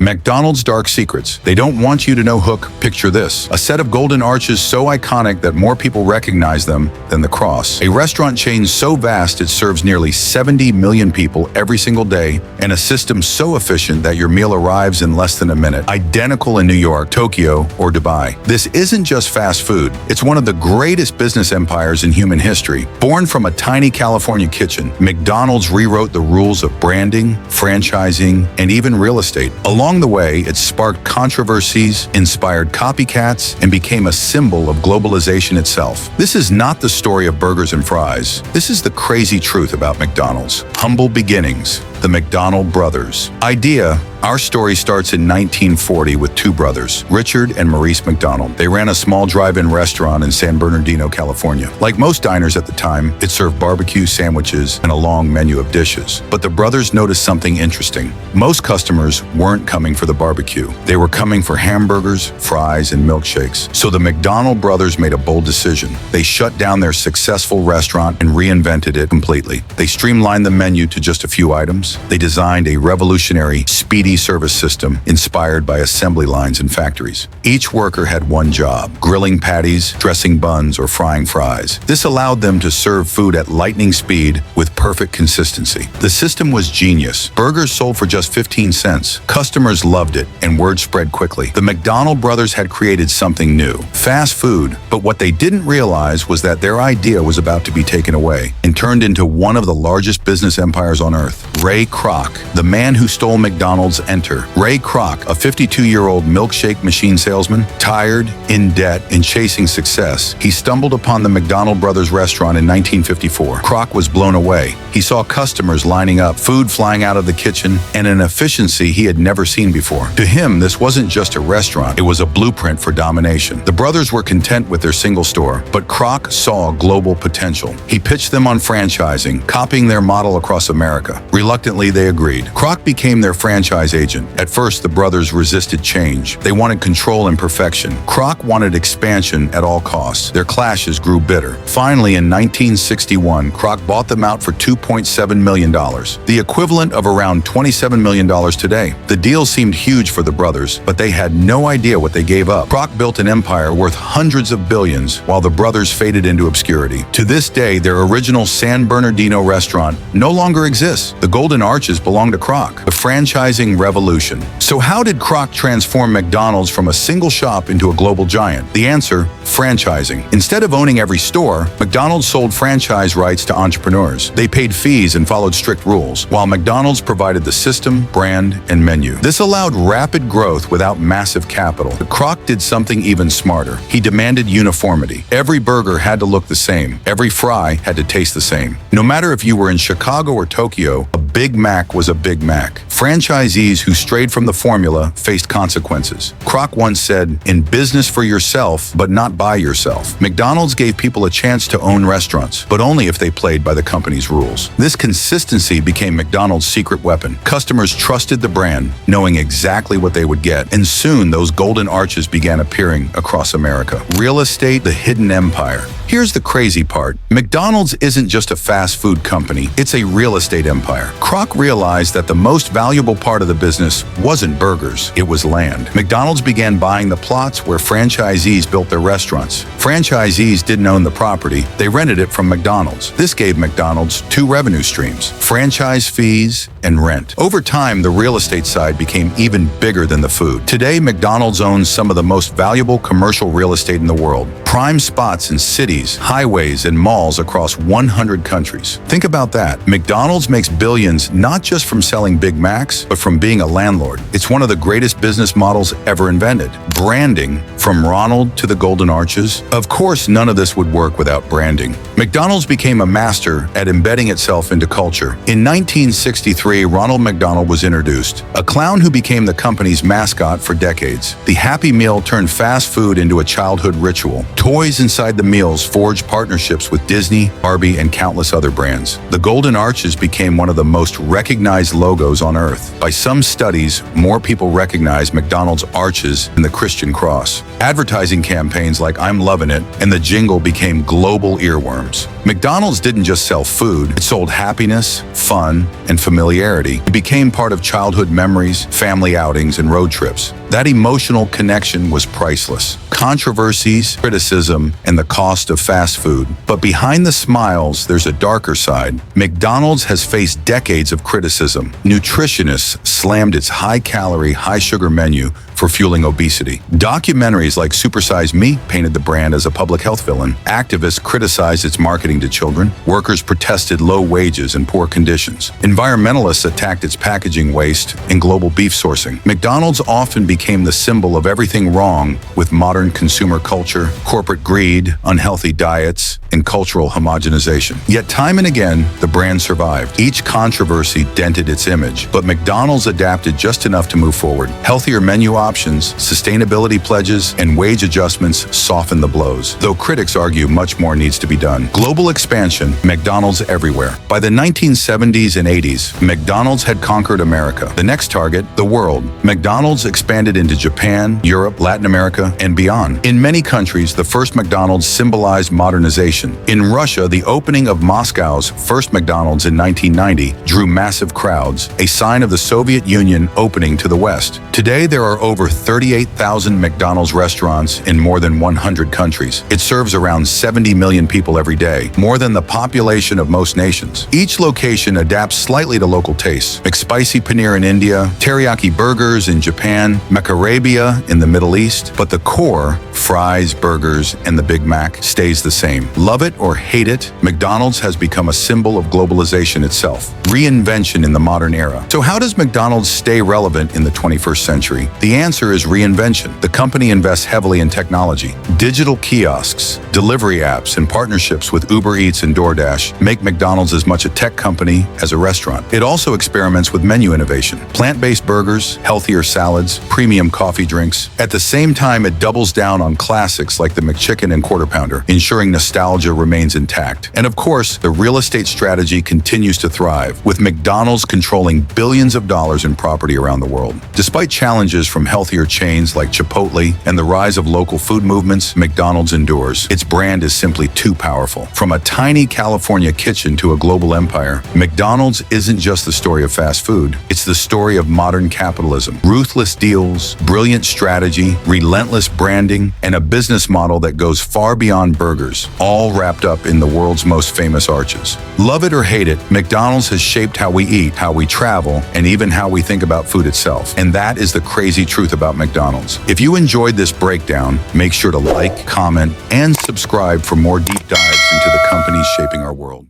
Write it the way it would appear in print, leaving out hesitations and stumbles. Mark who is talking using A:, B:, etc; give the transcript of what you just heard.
A: McDonald's dark secrets. They don't want you to know hook. Picture this. A set of golden arches so iconic that more people recognize them than the cross. A restaurant chain so vast it serves nearly 70 million people every single day, and a system so efficient that your meal arrives in less than a minute. Identical in New York, Tokyo, or Dubai. This isn't just fast food. It's one of the greatest business empires in human history. Born from a tiny California kitchen, McDonald's rewrote the rules of branding, franchising, and even real estate. Along the way, it sparked controversies, inspired copycats, and became a symbol of globalization itself. This is not the story of burgers and fries. This is the crazy truth about McDonald's. Humble beginnings. The McDonald brothers. Idea. Our story starts in 1940 with two brothers, Richard and Maurice McDonald. They ran a small drive-in restaurant in San Bernardino, California. Like most diners at the time, it served barbecue, sandwiches, and a long menu of dishes. But the brothers noticed something interesting. Most customers weren't coming for the barbecue. They were coming for hamburgers, fries, and milkshakes. So the McDonald brothers made a bold decision. They shut down their successful restaurant and reinvented it completely. They streamlined the menu to just a few items. They designed a revolutionary, speedy service system inspired by assembly lines in factories. Each worker had one job: grilling patties, dressing buns, or frying fries. This allowed them to serve food at lightning speed with perfect consistency. The system was genius. Burgers sold for just 15 cents. Customers loved it, and word spread quickly. The McDonald brothers had created something new: fast food. But what they didn't realize was that their idea was about to be taken away and turned into one of the largest business empires on earth. Ray Kroc, the man who stole McDonald's, enter. Ray Kroc, a 52-year-old milkshake machine salesman, tired, in debt, and chasing success. He stumbled upon the McDonald Brothers restaurant in 1954. Kroc was blown away. He saw customers lining up, food flying out of the kitchen, and an efficiency he had never seen before. To him, this wasn't just a restaurant, it was a blueprint for domination. The brothers were content with their single store, but Kroc saw global potential. He pitched them on franchising, copying their model across America. Reluctantly, they agreed. Kroc became their franchise agent. At first, the brothers resisted change. They wanted control and perfection. Kroc wanted expansion at all costs. Their clashes grew bitter. Finally, in 1961, Kroc bought them out for $2.7 million, the equivalent of around $27 million today. The deal seemed huge for the brothers, but they had no idea what they gave up. Kroc built an empire worth hundreds of billions, while the brothers faded into obscurity. To this day, their original San Bernardino restaurant no longer exists. The Golden Arches belong to Kroc. The franchising revolution. So how did Kroc transform McDonald's from a single shop into a global giant? The answer: franchising. Instead of owning every store, McDonald's sold franchise rights to entrepreneurs. They paid fees and followed strict rules, while McDonald's provided the system, brand, and menu. This allowed rapid growth without massive capital. But Kroc did something even smarter. He demanded uniformity. Every burger had to look the same. Every fry had to taste the same. No matter if you were in Chicago or Tokyo, a Big Mac was a Big Mac. Franchisees who strayed from the formula faced consequences. Kroc once said, "In business for yourself, but not by yourself." McDonald's gave people a chance to own restaurants, but only if they played by the company's rules. This consistency became McDonald's secret weapon. Customers trusted the brand, knowing exactly what they would get, and soon those golden arches began appearing across America. Real estate, the hidden empire. Here's the crazy part. McDonald's isn't just a fast food company, it's a real estate empire. Kroc realized that the most valuable part of the business wasn't burgers, it was land. McDonald's began buying the plots where franchisees built their restaurants. Franchisees didn't own the property, they rented it from McDonald's. This gave McDonald's two revenue streams: franchise fees and rent. Over time, the real estate side became even bigger than the food. Today, McDonald's owns some of the most valuable commercial real estate in the world. Prime spots in cities, highways, and malls across 100 countries. Think about that. McDonald's makes billions not just from selling Big Macs, but from being a landlord. It's one of the greatest business models ever invented. Branding, from Ronald to the Golden Arches. Of course, none of this would work without branding. McDonald's became a master at embedding itself into culture. In 1963, Ronald McDonald was introduced, a clown who became the company's mascot for decades. The Happy Meal turned fast food into a childhood ritual. Toys inside the meals forged partnerships with Disney, Barbie, and countless other brands. The Golden Arches became one of the most recognized logos on Earth. By some studies, more people recognize McDonald's arches than the Christian cross. Advertising campaigns like "I'm loving it" and the jingle became global earworms. McDonald's didn't just sell food, it sold happiness, fun, and familiarity. It became part of childhood memories, family outings, and road trips. That emotional connection was priceless. Controversies, criticism, and the cost of fast food. But behind the smiles, there's a darker side. McDonald's has faced decades of criticism. Nutritionists slammed its high-calorie, high-sugar menu for fueling obesity. Documentaries like Super Size Me painted the brand as a public health villain. Activists criticized its marketing to children. Workers protested low wages and poor conditions. Environmentalists attacked its packaging waste and global beef sourcing. McDonald's often became the symbol of everything wrong with modern consumer culture, corporate greed, unhealthy diets, and cultural homogenization. Yet time and again, the brand survived. Each controversy dented its image, but McDonald's adapted just enough to move forward. Healthier menu options, sustainability pledges, and wage adjustments soften the blows. Though critics argue much more needs to be done. Global expansion, McDonald's everywhere. By the 1970s and 80s, McDonald's had conquered America. The next target, the world. McDonald's expanded into Japan, Europe, Latin America, and beyond. In many countries, the first McDonald's symbolized modernization. In Russia, the opening of Moscow's first McDonald's in 1990 drew massive crowds, a sign of the Soviet Union opening to the West. Today, there are over 38,000 McDonald's restaurants in more than 100 countries. It serves around 70 million people every day, more than the population of most nations. Each location adapts slightly to local tastes. McSpicy paneer in India, teriyaki burgers in Japan, macarabia in the Middle East, but the core, fries, burgers, and the Big Mac, stays the same. Love it or hate it, McDonald's has become a symbol of globalization itself. Reinvention in the modern era. So how does McDonald's stay relevant in the 21st century? The answer is reinvention. The company invests heavily in technology. Digital kiosks, delivery apps, and partnerships with Uber Eats and DoorDash make McDonald's as much a tech company as a restaurant. It also experiments with menu innovation. Plant-based burgers, healthier salads, premium coffee drinks. At the same time, it doubles down on classics like the McChicken and Quarter Pounder, ensuring nostalgia remains intact. And of course, the real estate strategy continues to thrive, with McDonald's controlling billions of dollars in property around the world. Despite challenges from healthier chains like Chipotle and the rise of local food movements, McDonald's endures. Its brand is simply too powerful. From a tiny California kitchen to a global empire, McDonald's isn't just the story of fast food. It's the story of modern capitalism. Ruthless deals, brilliant strategy, relentless branding, and a business model that goes far beyond burgers, all wrapped up in the world's most famous arches. Love it or hate it, McDonald's has shaped how we eat, how we travel, and even how we think about food itself. And that is the crazy truth about McDonald's. If you enjoyed this breakdown, make sure to like, comment, and subscribe for more deep dives into the companies shaping our world.